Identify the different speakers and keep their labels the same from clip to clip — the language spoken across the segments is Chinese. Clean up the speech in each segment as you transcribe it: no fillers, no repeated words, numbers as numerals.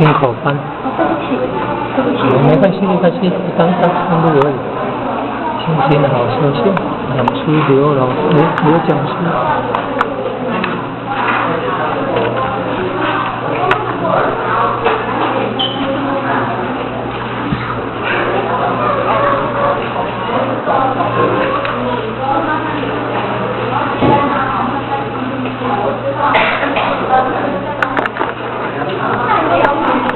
Speaker 1: 进口班。
Speaker 2: 对不起，
Speaker 1: 没关系，没关系，刚上路而已。心情好休息，讲书刘讲书。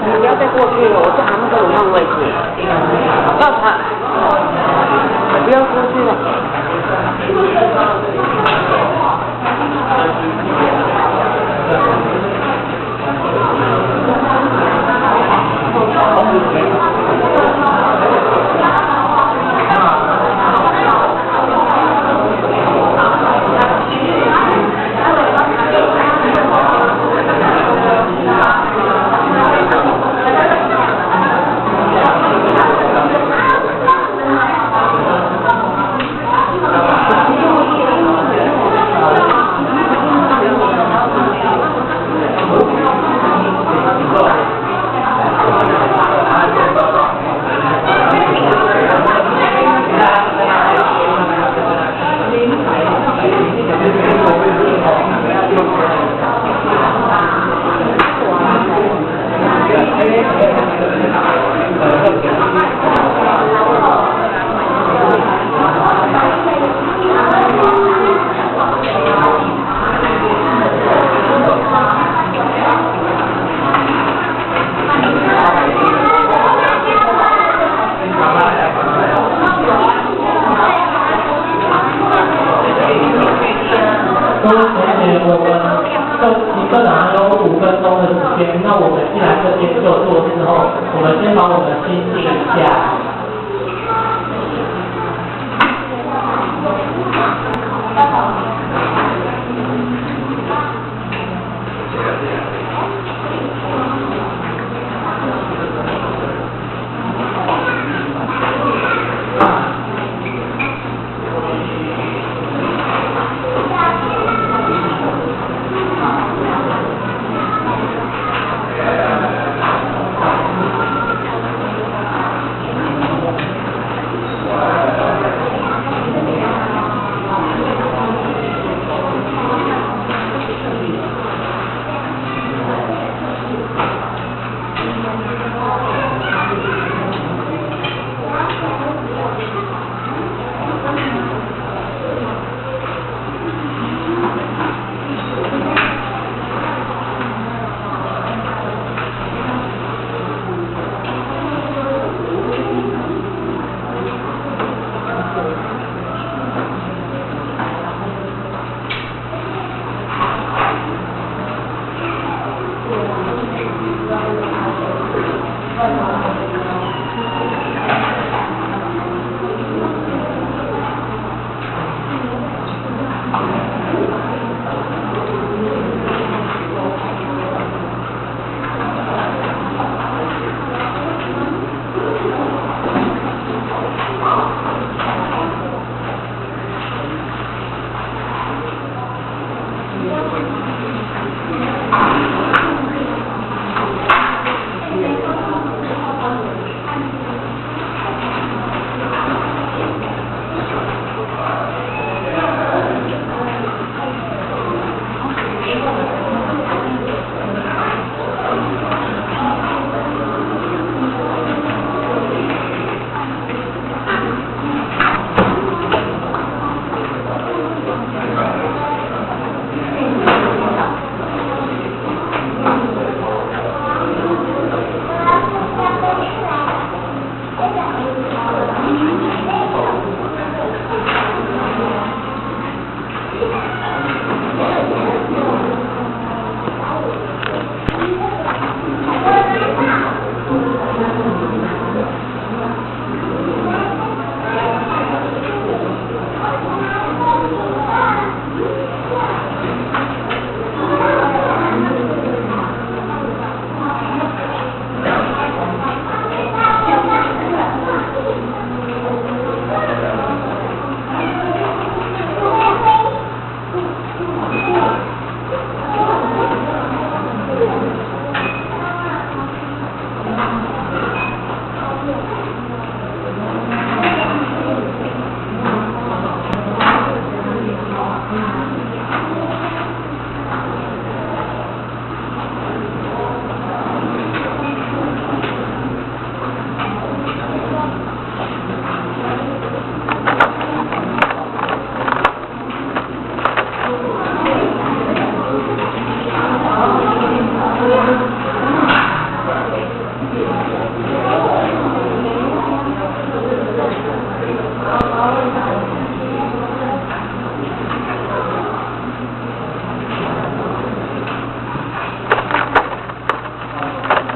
Speaker 2: 你不要再过去了，我在航那个轮换位置。到场，不要过去了。
Speaker 3: 各位同学，你各拿有5分钟的时间，那我们既然这边就做之后，我们先把我们心静一下。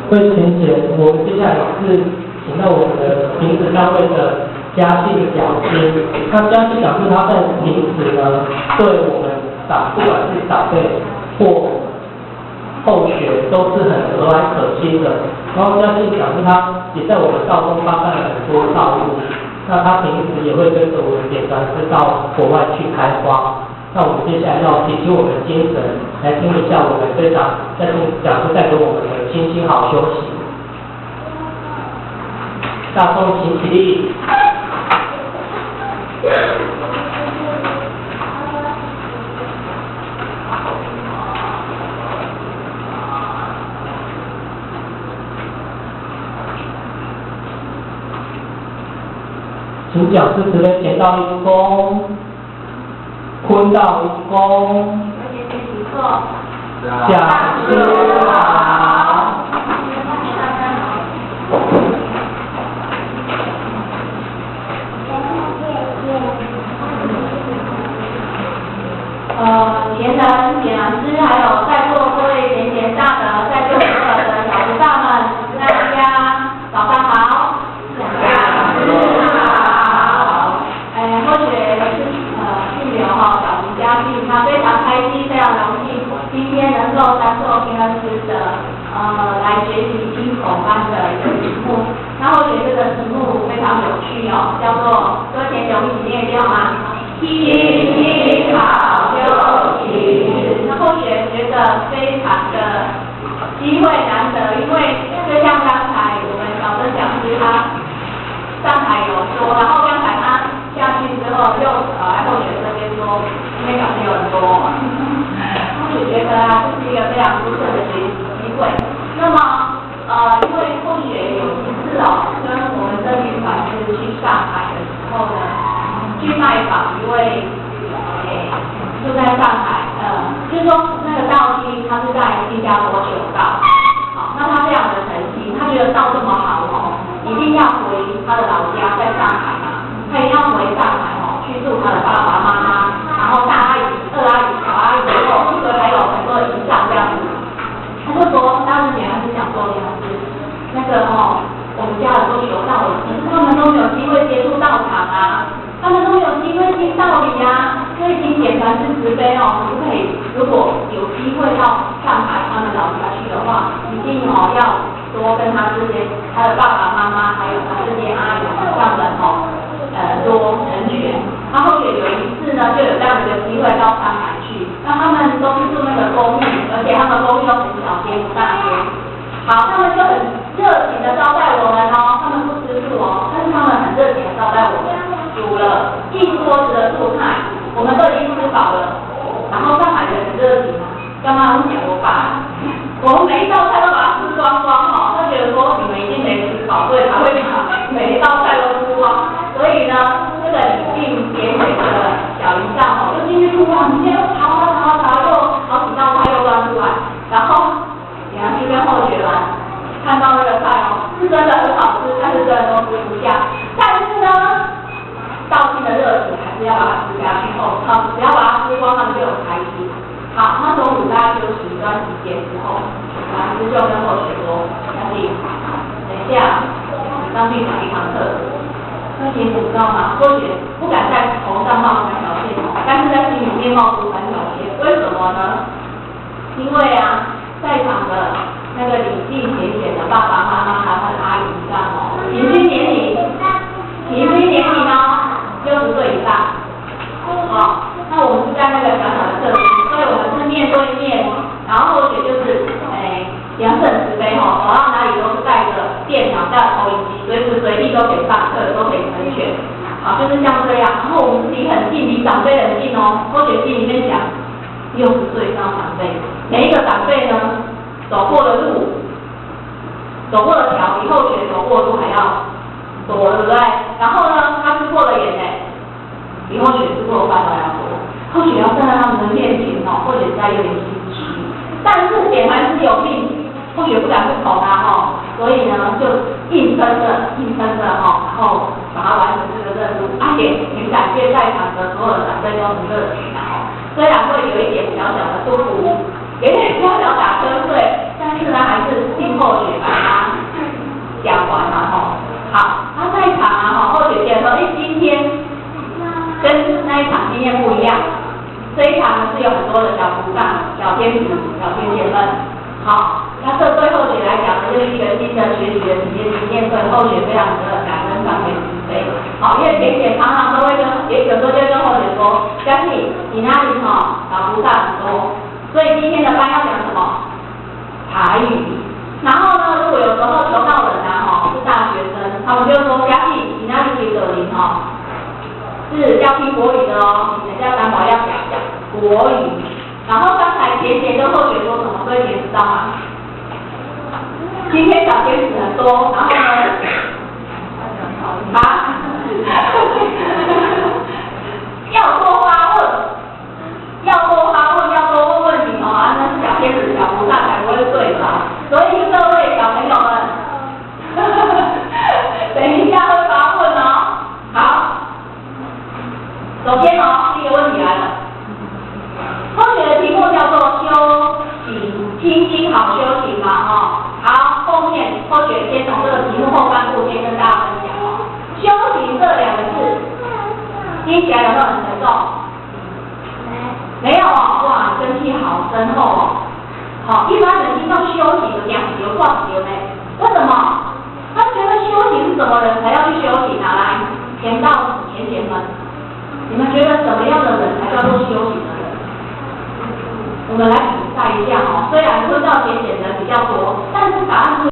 Speaker 3: 会请我们接下来是请到我们的评审单位的嘉信讲师。那嘉信讲师他在平时呢，对我们不管是长辈或后学都是很和蔼可亲的。然后嘉信讲师他也在我们道中发展了很多道路。那他平时也会跟着我们点传师到国外去开花。那我们接下来要提起我们的精神，来听一下我们非常在听讲师带给我们的清心好休息。大众请起立。请讲师慈悲剪刀一躬，坤道一躬，讲师好。
Speaker 4: 贤人、点老师，还有在座各位贤贤大德，在座所有的小菩萨们，大家早上好。或许姓刘小名嘉信，他非常开心，非常荣幸，今天能够担受平恩师的来学习新口班的一个题目。那或许这个题目非常有趣哦，叫做各位贤友一起念掉吗？心好休息。那或许觉得非常的机会难得，因为就像刚才我们小曾讲师他上台有说，然后刚才他下去之后又来后学这边说，因为小朋友很多，或许觉得这是一个非常不错的学习机会。那么因为后学有一次跟我们这群法师去上海的时候呢，去拜访一位住在上海，就是说那个道厅他是在新加坡修道，好，那他非常的诚心，他觉得道这么好一定要回他的老家在上海嘛，他一定要回上海去住他的爸爸妈妈，然后大阿姨、二阿姨、小阿姨，一回还有很多的遗仗这样子。他就说当时女孩子想说，女孩子那个我们家人都求道了，可是他们都没有机会接触道场啊。他们都有机会听道理啊，所以请点传是慈悲可不可以？如果有机会到上海他们老家去的话，一定要多跟他这些他的爸爸妈妈，还有他这些阿姨上人多成全。然后也有一次呢，就有这样的一个机会到上海去，那他们都是住那个公寓，而且他们公寓都很小间不大间。好，他们就很热情的招待我们他们不吃素但是他们很热情的招待我们。煮了一桌子的素菜，我们都已经吃饱了。然后上海人很热情刚刚讲我把我们每一道菜都把它吃光光他觉得说你们一定没吃饱，所以才会把每一道菜都吃光。所以呢，这个礼敬点水的小姨丈就进去厨房里面又炒，又好几道菜又端出来，然后梁心跟后学完看到那个菜是真的很好吃，但是真的都吃不下。但是呢，道心的热情还是要把它吃下去只要把它吃光，他们就很开心。好，那中午大家休息一段时间之后，老师就跟后学说：“小弟，等一下，你上去讲一堂课。那其实你知道吗？后学不敢在头上冒3条线但是在心里面冒出3条线。为什么呢？因为在场的那个礼敬贤贤的爸爸妈妈还有阿姨平均年龄60岁以上。那我们是在那个小小的社区，所以我们是面对面，然后后学就是良政慈悲走到哪里都是带着电脑、带投影机，随时随地都可以上课，都可以成全。就是像这样。然后我们离很近，离长辈很近后学心里面想，60岁以上长辈，每一个长辈呢走过的路、走过的桥，比后学走过的路还要多，对不对？然后呢，他吃过的盐比后学吃过的饭都要多。后学要站在他们的面前或者在有点心虚，但是点还是有病，后学不敢不投他所以呢就硬撑着然后把它完成这个任务。也很感谢在场的所有的长辈都很热情虽然会有一点小小的不服，有点小小打瞌睡，但是呢还是听后学吧。好，那这对后学来讲呢，就是一个新的学习的体验，对后学非常的感恩上面对。好，因为甜甜常常都会跟，也有时候就跟后学说，佳琪，你哪里找不到很多，所以今天的班要讲什么？台语。然后呢，如果有时候求到人是大学生，他们就说佳琪，你哪里听的您是要听国语的哦，你人家担保要讲国语。然后刚才甜甜跟后学说什么？所以你知道吗？今天小天使很多，然后呢，要多发问，要多问问题那是小天使、小菩萨才不会睡着。所以各位小朋友们，等一下会发问哦。好，首先第一个问题来了。后学的题目叫做修行，清心好修行嘛好，后面后学先从这个题目后半部先跟大家分享修行这两个字，听起来有没有很沉重？没有哇，根基好深厚好，一般人听到修行的两节话节呢，为什么？他觉得修行是什么人才要去修行来，甜到甜甜们，你们觉得什么样的人才叫做修行的人？我们来比赛一下虽然问到甜甜人比较多，但是答案是。